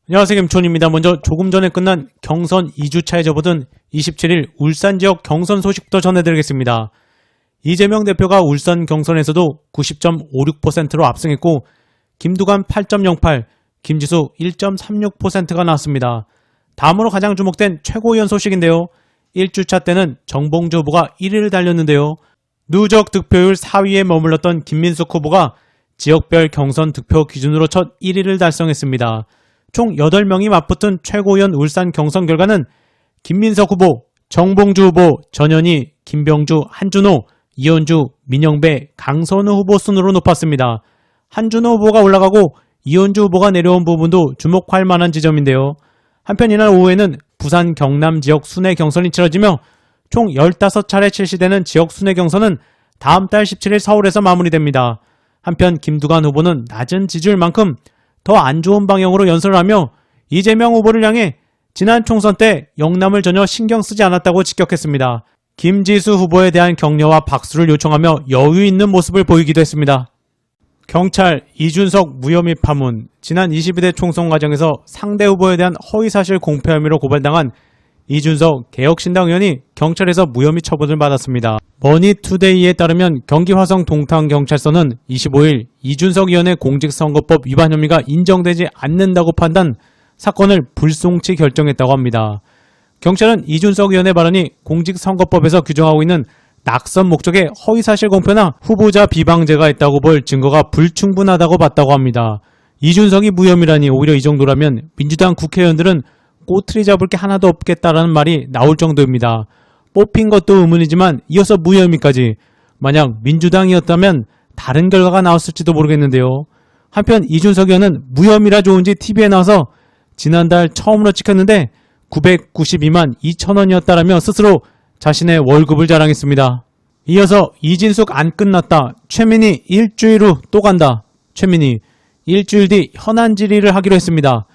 안녕하세요, 김촌입니다. 먼저 조금 전에 끝난 경선 2주차에 접어든 27일 울산 지역 경선 소식부터 전해드리겠습니다. 이재명 대표가 울산 경선에서도 90.56%로 압승했고 김두관 8.08, 김지수 1.36%가 나왔습니다. 다음으로 가장 주목된 최고위원 소식인데요. 1주차 때는 정봉주 후보가 1위를 달렸는데요. 누적 득표율 4위에 머물렀던 김민숙 후보가 지역별 경선 득표 기준으로 첫 1위를 달성했습니다. 총 8명이 맞붙은 최고위원 울산 경선 결과는 김민석 후보, 정봉주 후보, 전현희, 김병주, 한준호, 이현주, 민영배, 강선우 후보 순으로 높았습니다. 한준호 후보가 올라가고 이현주 후보가 내려온 부분도 주목할 만한 지점인데요. 한편 이날 오후에는 부산 경남 지역 순회 경선이 치러지며 총 15차례 실시되는 지역 순회 경선은 다음 달 17일 서울에서 마무리됩니다. 한편 김두관 후보는 낮은 지지율만큼 더 안 좋은 방향으로 연설을 하며 이재명 후보를 향해 지난 총선 때 영남을 전혀 신경 쓰지 않았다고 직격했습니다. 김지수 후보에 대한 격려와 박수를 요청하며 여유 있는 모습을 보이기도 했습니다. 경찰 이준석 무혐의 파문. 지난 22대 총선 과정에서 상대 후보에 대한 허위사실 공표 혐의로 고발당한 이준석 개혁신당 의원이 경찰에서 무혐의 처분을 받았습니다. 머니투데이에 따르면 경기 화성 동탄경찰서는 25일 이준석 의원의 공직선거법 위반 혐의가 인정되지 않는다고 판단, 사건을 불송치 결정했다고 합니다. 경찰은 이준석 의원의 발언이 공직선거법에서 규정하고 있는 낙선 목적의 허위사실 공표나 후보자 비방죄가 있다고 볼 증거가 불충분하다고 봤다고 합니다. 이준석이 무혐의라니 오히려 이 정도라면 민주당 국회의원들은 꼬투리 잡을 게 하나도 없겠다라는 말이 나올 정도입니다. 뽑힌 것도 의문이지만 이어서 무혐의까지. 만약 민주당이었다면 다른 결과가 나왔을지도 모르겠는데요. 한편 이준석 의원은 무혐의라 좋은지 TV에 나와서 지난달 처음으로 찍혔는데 992만 2천원이었다라며 스스로 자신의 월급을 자랑했습니다. 이어서 이진숙 안 끝났다. 최민희 일주일 후 또 간다. 최민희 일주일 뒤 현안 질의를 하기로 했습니다.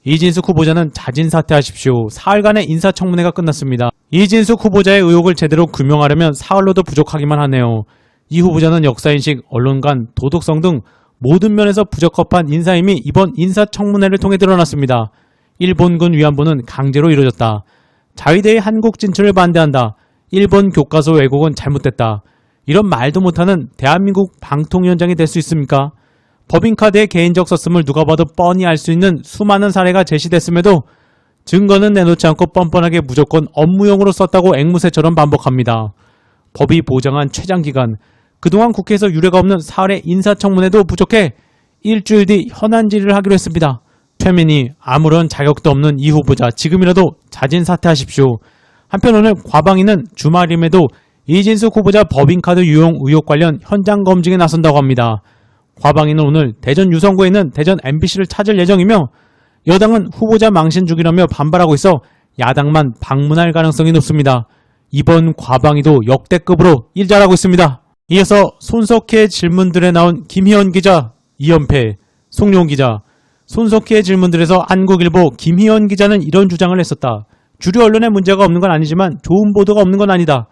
이진숙 후보자는 자진 사퇴하십시오. 사흘간의 인사청문회가 끝났습니다. 이진숙 후보자의 의혹을 제대로 규명하려면 사흘로도 부족하기만 하네요. 이 후보자는 역사인식, 언론 간, 도덕성 등 모든 면에서 부적합한 인사임이 이번 인사청문회를 통해 드러났습니다. 일본군 위안부는 강제로 이루어졌다. 자위대의 한국 진출을 반대한다. 일본 교과서 왜곡은 잘못됐다. 이런 말도 못하는 대한민국 방통위원장이 될 수 있습니까? 법인카드의 개인적 썼음을 누가 봐도 뻔히 알 수 있는 수많은 사례가 제시됐음에도 증거는 내놓지 않고 뻔뻔하게 무조건 업무용으로 썼다고 앵무새처럼 반복합니다. 법이 보장한 최장기간, 그동안 국회에서 유례가 없는 사흘의 인사청문회도 부족해 일주일 뒤 현안 질의를 하기로 했습니다. 최민희, 아무런 자격도 없는 이 후보자 지금이라도 자진 사퇴하십시오. 한편 오늘 과방위는 주말임에도 이진숙 후보자 법인카드 유용 의혹 관련 현장 검증에 나선다고 합니다. 과방위는 오늘 대전 유성구에 있는 대전 MBC를 찾을 예정이며 여당은 후보자 망신 주기라며 반발하고 있어 야당만 방문할 가능성이 높습니다. 이번 과방위도 역대급으로 일 잘하고 있습니다. 이어서 손석희의 질문들에 나온 김희원 기자, 이연패, 송용 기자. 손석희의 질문들에서 한국일보 김희원 기자는 이런 주장을 했었다. 주류 언론에 문제가 없는 건 아니지만 좋은 보도가 없는 건 아니다.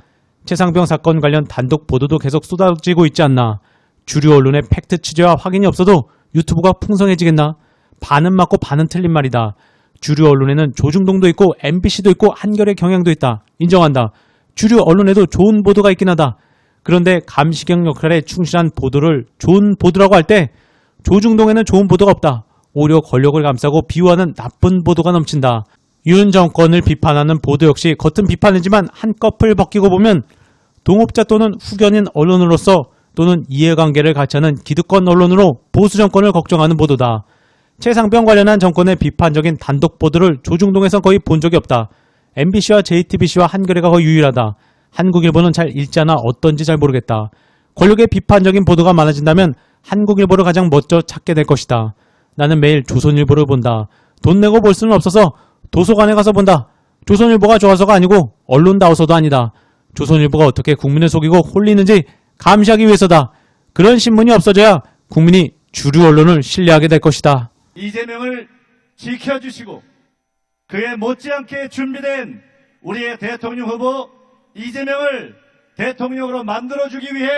최상병 사건 관련 단독 보도도 계속 쏟아지고 있지 않나. 주류 언론의 팩트 취재와 확인이 없어도 유튜브가 풍성해지겠나? 반은 맞고 반은 틀린 말이다. 주류 언론에는 조중동도 있고 MBC도 있고 한겨레 경향도 있다. 인정한다. 주류 언론에도 좋은 보도가 있긴 하다. 그런데 감시경 역할에 충실한 보도를 좋은 보도라고 할 때 조중동에는 좋은 보도가 없다. 오히려 권력을 감싸고 비호하는 나쁜 보도가 넘친다. 윤 정권을 비판하는 보도 역시 겉은 비판이지만 한꺼풀 벗기고 보면 동업자 또는 후견인 언론으로서 또는 이해관계를 같이 하는 기득권 언론으로 보수 정권을 걱정하는 보도다. 최상병 관련한 정권의 비판적인 단독 보도를 조중동에선 거의 본 적이 없다. MBC와 JTBC와 한겨레가 거의 유일하다. 한국일보는 잘 읽지 않아 어떤지 잘 모르겠다. 권력의 비판적인 보도가 많아진다면 한국일보를 가장 먼저 찾게 될 것이다. 나는 매일 조선일보를 본다. 돈 내고 볼 수는 없어서 도서관에 가서 본다. 조선일보가 좋아서가 아니고 언론다워서도 아니다. 조선일보가 어떻게 국민을 속이고 홀리는지 감시하기 위해서다. 그런 신문이 없어져야 국민이 주류 언론을 신뢰하게 될 것이다. 이재명을 지켜주시고 그에 못지않게 준비된 우리의 대통령 후보 이재명을 대통령으로 만들어주기 위해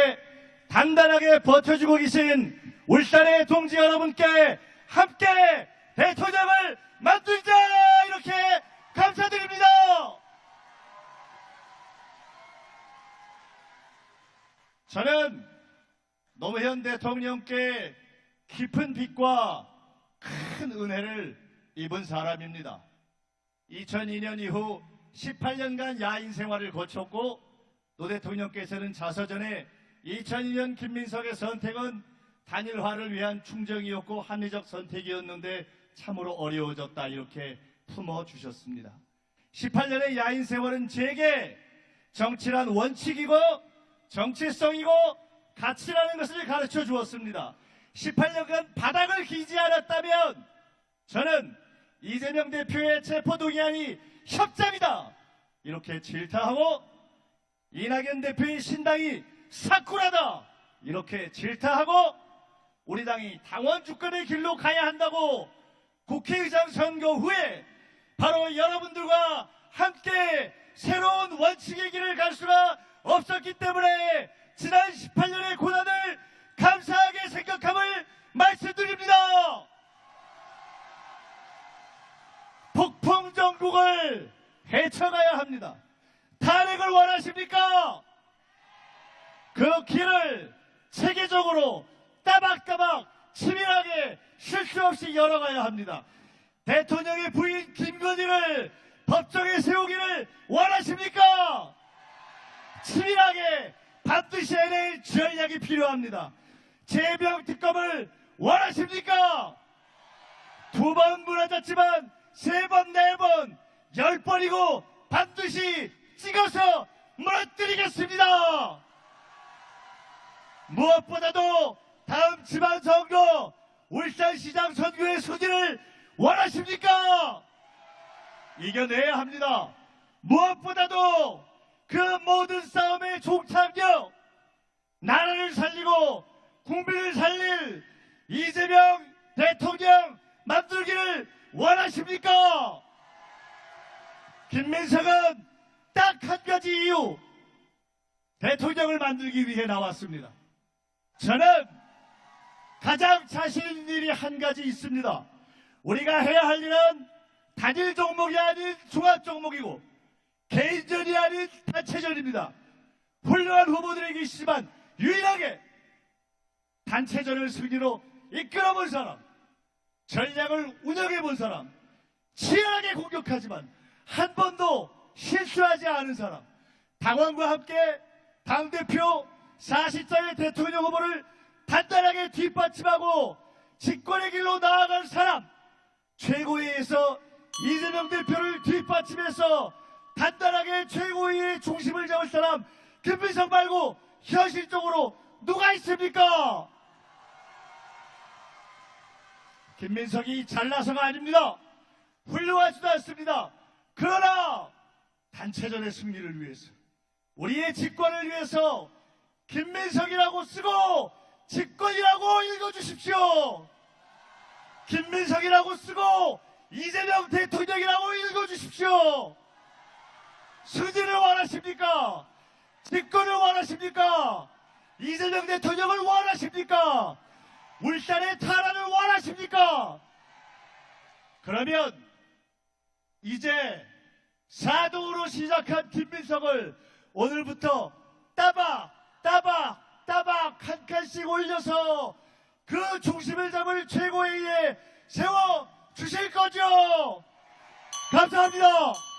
단단하게 버텨주고 계신 울산의 동지 여러분께 함께 대통령을 노무현 대통령께 깊은 빚과 큰 은혜를 입은 사람입니다. 2002년 이후 18년간 야인 생활을 거쳤고 노 대통령께서는 자서전에 2002년 김민석의 선택은 단일화를 위한 충정이었고 합리적 선택이었는데 참으로 어려워졌다 이렇게 품어주셨습니다. 18년의 야인 세월은 제게 정치란 원칙이고 정체성이고 가치라는 것을 가르쳐 주었습니다. 18년간 바닥을 기지 않았다면 저는 이재명 대표의 체포동의안이 협잡이다 이렇게 질타하고 이낙연 대표의 신당이 사쿠라다 이렇게 질타하고 우리 당이 당원 주권의 길로 가야 한다고 국회의장 선거 후에 바로 여러분들과 함께 새로운 원칙의 길을 갈 수가 없었기 때문에 지난 18년의 고난을 감사하게 생각함을 말씀드립니다. 북풍정국을 헤쳐가야 합니다. 탄핵을 원하십니까? 그 길을 체계적으로 따박따박 치밀하게 실수 없이 열어가야 합니다. 대통령의 부인 김건희를 법정에 세우기를 원하십니까? 치밀하게 반드시 해낼 전략이 필요합니다. 재병 특검을 원하십니까? 2번 무너졌지만 3번, 4번, 10번이고 반드시 찍어서 무너뜨리겠습니다. 무엇보다도 다음 지방선거 울산시장 선거의 승리를 원하십니까? 이겨내야 합니다. 무엇보다도 그 모든 싸움의 종착역 나라를 살리고 국민을 살릴 이재명 대통령 만들기를 원하십니까? 김민석은 딱 한 가지 이유 대통령을 만들기 위해 나왔습니다. 저는 가장 자신 있는 일이 한 가지 있습니다. 우리가 해야 할 일은 단일 종목이 아닌 종합 종목이고 개인전이 아닌 단체전입니다. 훌륭한 후보들이 계시지만 유일하게 단체전을 승리로 이끌어본 사람, 전략을 운영해본 사람, 치열하게 공격하지만 한 번도 실수하지 않은 사람, 당원과 함께 당대표 40자의 대통령 후보를 단단하게 뒷받침하고 집권의 길로 나아갈 사람, 최고위에서 이재명 대표를 뒷받침해서 단단하게 최고위의 중심을 잡을 사람 김민석 말고 현실적으로 누가 있습니까? 김민석이 잘나서가 아닙니다. 훌륭하지도 않습니다. 그러나 단체전의 승리를 위해서 우리의 집권을 위해서 김민석이라고 쓰고 집권이라고 읽어주십시오. 김민석이라고 쓰고 이재명 대통령이라고 읽어주십시오. 승리를 원하십니까? 집권을 원하십니까? 이재명 대통령을 원하십니까? 울산의 탈환을 원하십니까? 그러면 이제 사동으로 시작한 김민석을 오늘부터 따박 한 칸씩 올려서 그 중심을 잡을 최고위에 세워 주실 거죠? 감사합니다.